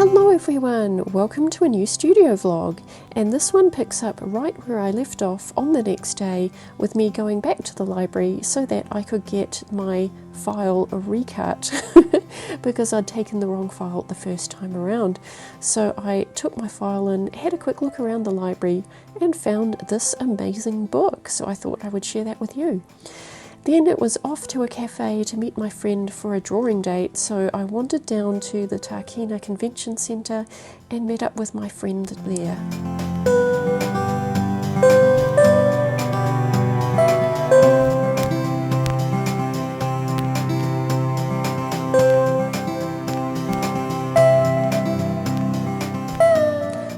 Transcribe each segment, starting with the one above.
Hello everyone, welcome to a new studio vlog, and this one picks up right where I left off on the next day with me going back to the library so that I could get my file recut because I'd taken the wrong file the first time around. So I took my file and had a quick look around the library and found this amazing book, so I thought I would share that with you. Then it was off to a cafe to meet my friend for a drawing date, so I wandered down to the Tākina Convention Centre and met up with my friend there.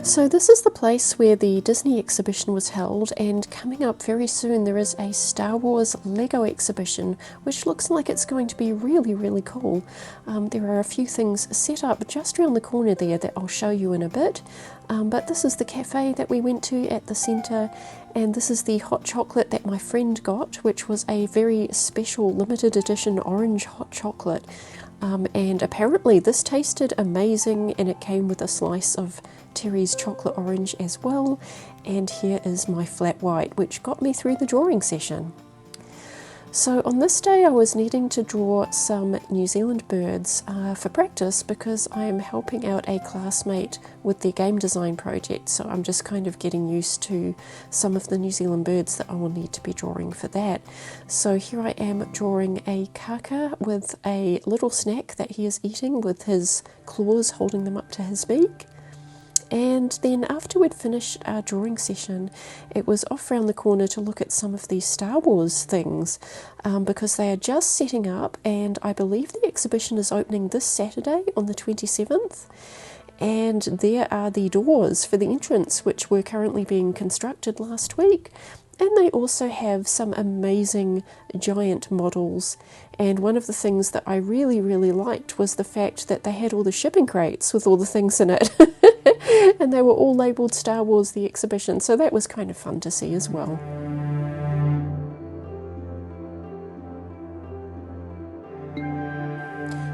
So this is the place where the Disney exhibition was held, and coming up very soon there is a Star Wars Lego exhibition which looks like it's going to be really cool. There are a few things set up just around the corner there that I'll show you in a bit, but this is the cafe that we went to at the centre, and this is the hot chocolate that my friend got, which was a very special limited edition orange hot chocolate. And apparently this tasted amazing, and it came with a slice of Terry's chocolate orange as well. And here is my flat white, which got me through the drawing session. So on this day I was needing to draw some New Zealand birds for practice because I am helping out a classmate with their game design project, so I'm just kind of getting used to some of the New Zealand birds that I will need to be drawing for that. So here I am drawing a kaka with a little snack that he is eating with his claws holding them up to his beak. And then after we'd finished our drawing session, it was off round the corner to look at some of these Star Wars things because they are just setting up, and I believe the exhibition is opening this Saturday on the 27th. And there are the doors for the entrance, which were currently being constructed last week. And they also have some amazing giant models. And one of the things that I really liked was the fact that they had all the shipping crates with all the things in it. And they were all labelled Star Wars the exhibition, so that was kind of fun to see as well.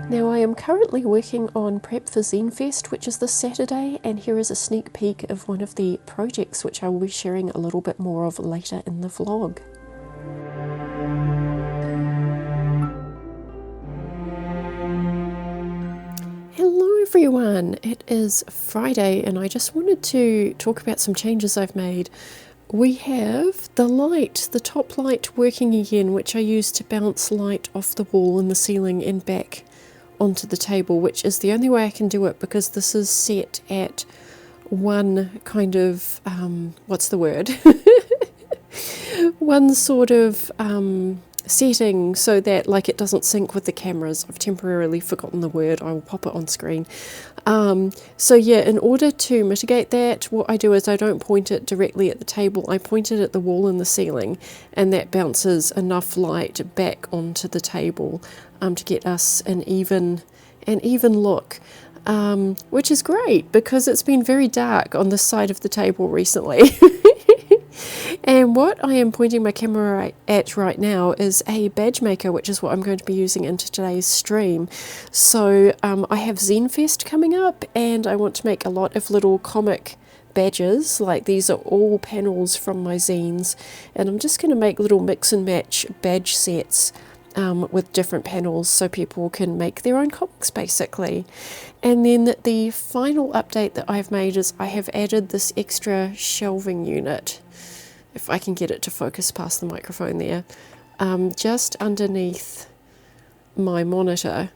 Now I am currently working on prep for ZenFest, which is this Saturday, and here is a sneak peek of one of the projects which I will be sharing a little bit more of later in the vlog. Hello everyone, it is Friday and I just wanted to talk about some changes I've made. We have the light, the top light working again, which I use to bounce light off the wall and the ceiling and back onto the table, which is the only way I can do it because this is set at one kind of, what's the word? One sort of setting so that like it doesn't sync with the cameras. I've temporarily forgotten the word, I will pop it on screen. So yeah, in order to mitigate that, what I do is I don't point it directly at the table, I point it at the wall and the ceiling, and that bounces enough light back onto the table to get us an even look. Which is great because it's been very dark on this side of the table recently. And what I am pointing my camera at right now is a badge maker, which is what I'm going to be using into today's stream. So I have ZenFest coming up, and I want to make a lot of little comic badges. Like these are all panels from my zines, and I'm just going to make little mix and match badge sets with different panels so people can make their own comics basically. And then the final update that I've made is I have added this extra shelving unit, if I can get it to focus past the microphone there, just underneath my monitor,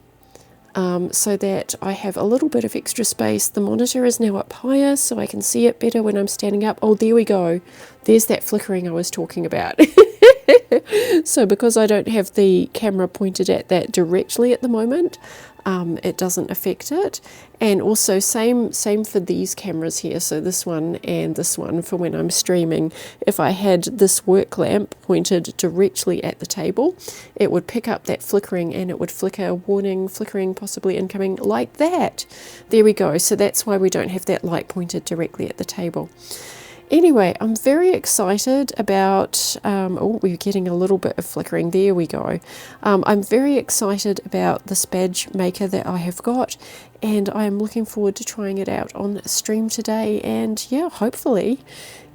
so that I have a little bit of extra space. The monitor is now up higher so I can see it better when I'm standing up. Oh, there we go. There's that flickering I was talking about. So because I don't have the camera pointed at that directly at the moment, it doesn't affect it. And also same for these cameras here, so this one and this one, for when I'm streaming. If I had this work lamp pointed directly at the table, it would pick up that flickering and it would flicker, warning, flickering, possibly incoming, like that. There we go. So that's why we don't have that light pointed directly at the table. Anyway, I'm very excited about, oh, we're getting a little bit of flickering, there we go. I'm very excited about this badge maker that I have got, and I'm looking forward to trying it out on stream today, and yeah, hopefully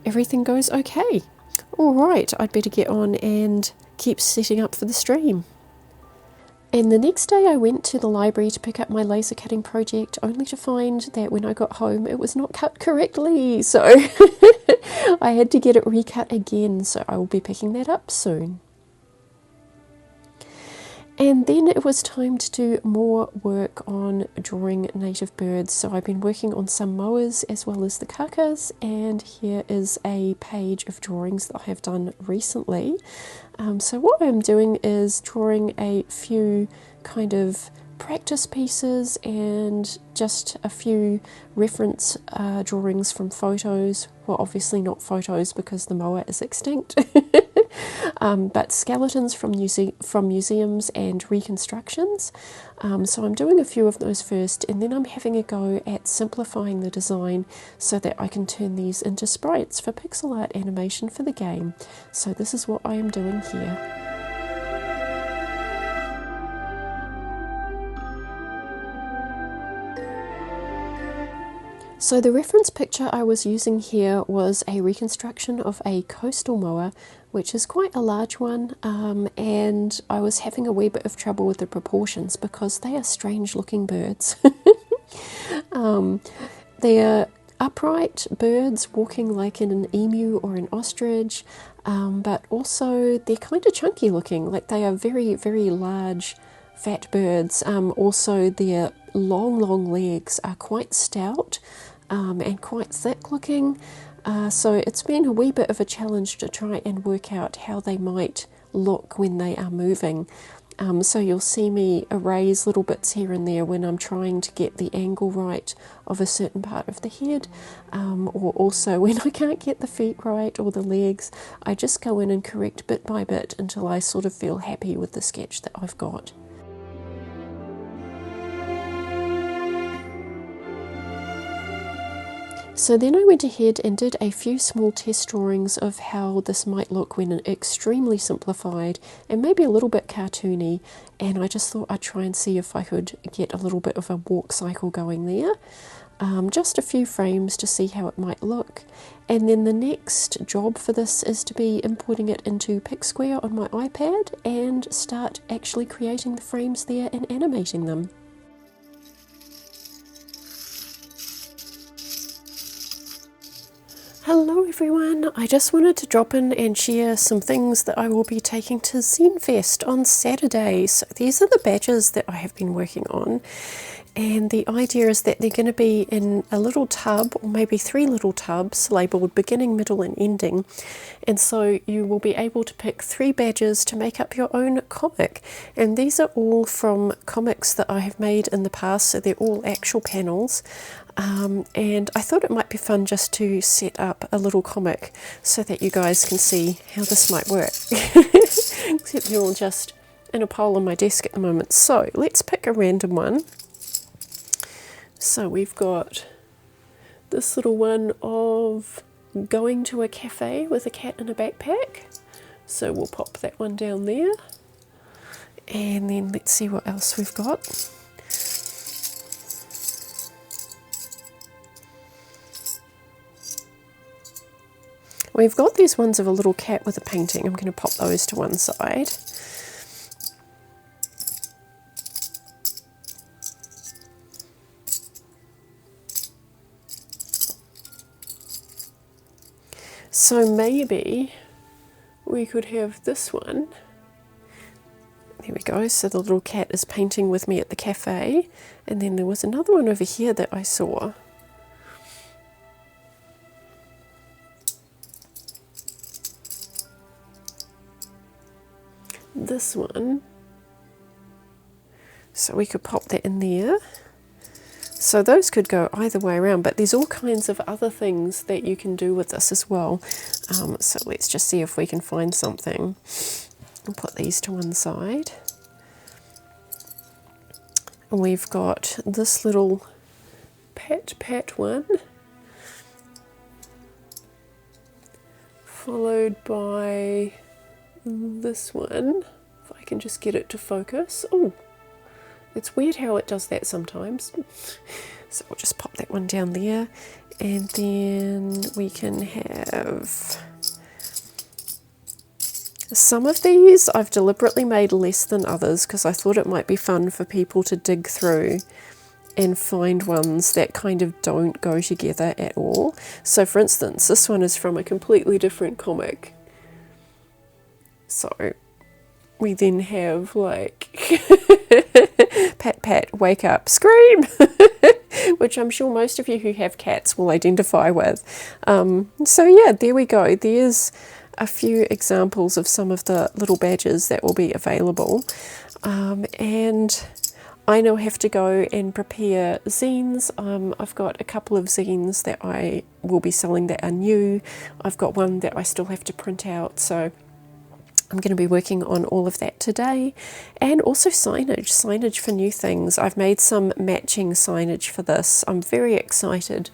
everything goes okay. Alright, I'd better get on and keep setting up for the stream. And the next day I went to the library to pick up my laser cutting project, only to find that when I got home it was not cut correctly, so I had to get it recut again, so I will be picking that up soon. And then it was time to do more work on drawing native birds. So I've been working on some moas as well as the kakas, and here is a page of drawings that I have done recently. So what I'm doing is drawing a few kind of practice pieces and just a few reference drawings from photos. Well, obviously not photos because the moa is extinct. But skeletons from museums and reconstructions. So I'm doing a few of those first, and then I'm having a go at simplifying the design so that I can turn these into sprites for pixel art animation for the game. So this is what I am doing here. So the reference picture I was using here was a reconstruction of a coastal moa, which is quite a large one, and I was having a wee bit of trouble with the proportions because they are strange looking birds. They're upright birds walking like in an emu or an ostrich, but also they're kind of chunky looking, like they are very, very large fat birds. Also their long legs are quite stout and quite thick looking. So it's been a wee bit of a challenge to try and work out how they might look when they are moving. So you'll see me erase little bits here and there when I'm trying to get the angle right of a certain part of the head, or also when I can't get the feet right or the legs, I just go in and correct bit by bit until I sort of feel happy with the sketch that I've got. So then I went ahead and did a few small test drawings of how this might look when extremely simplified and maybe a little bit cartoony, and I just thought I'd try and see if I could get a little bit of a walk cycle going there. Just a few frames to see how it might look, and then the next job for this is to be importing it into PicSquare on my iPad and start actually creating the frames there and animating them. Hello everyone, I just wanted to drop in and share some things that I will be taking to ZenFest on Saturday. So these are the badges that I have been working on, and the idea is that they're going to be in a little tub, or maybe 3 little tubs labelled beginning, middle and ending, and so you will be able to pick 3 badges to make up your own comic. And these are all from comics that I have made in the past, so they're all actual panels. And I thought it might be fun just to set up a little comic so that you guys can see how this might work. Except they're all just in a pile on my desk at the moment. So let's pick a random one. So we've got this little one of going to a cafe with a cat in a backpack. So we'll pop that one down there. And then let's see what else we've got. We've got these ones of a little cat with a painting. I'm going to pop those to one side. So maybe we could have this one. There we go. So the little cat is painting with me at the cafe. And then there was another one over here that I saw. This one, so we could pop that in there. So those could go either way around, but there's all kinds of other things that you can do with this as well. So let's just see if we can find something. I'll put these to one side. And we've got this little pat one. followed by this one, if I can just get it to focus. Oh, it's weird how it does that sometimes. So we'll just pop that one down there, and then we can have some of these I've deliberately made less than others because I thought it might be fun for people to dig through and find ones that kind of don't go together at all. So for instance, this one is from a completely different comic. So we then have like pat pat, wake up, scream, which I'm sure most of you who have cats will identify with. So yeah, there we go. There's a few examples of some of the little badges that will be available. And I now have to go and prepare zines. I've got a couple of zines that I will be selling that are new. I've got one that I still have to print out, so I'm going to be working on all of that today. And also signage for new things. I've made some matching signage for this. I'm very excited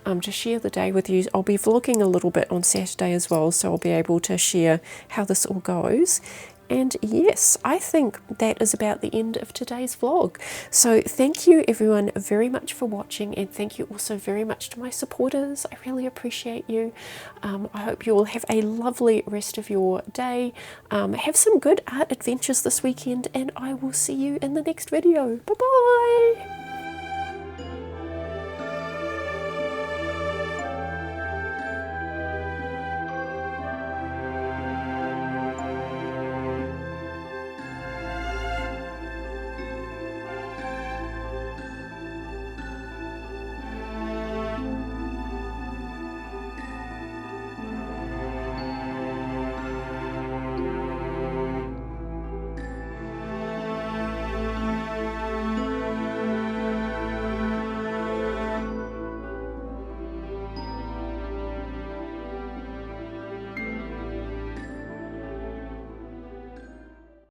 to share the day with you. I'll be vlogging a little bit on Saturday as well, so I'll be able to share how this all goes. And yes, I think that is about the end of today's vlog. So thank you everyone very much for watching, and thank you also very much to my supporters. I really appreciate you. I hope you all have a lovely rest of your day. Have some good art adventures this weekend, and I will see you in the next video. Bye bye.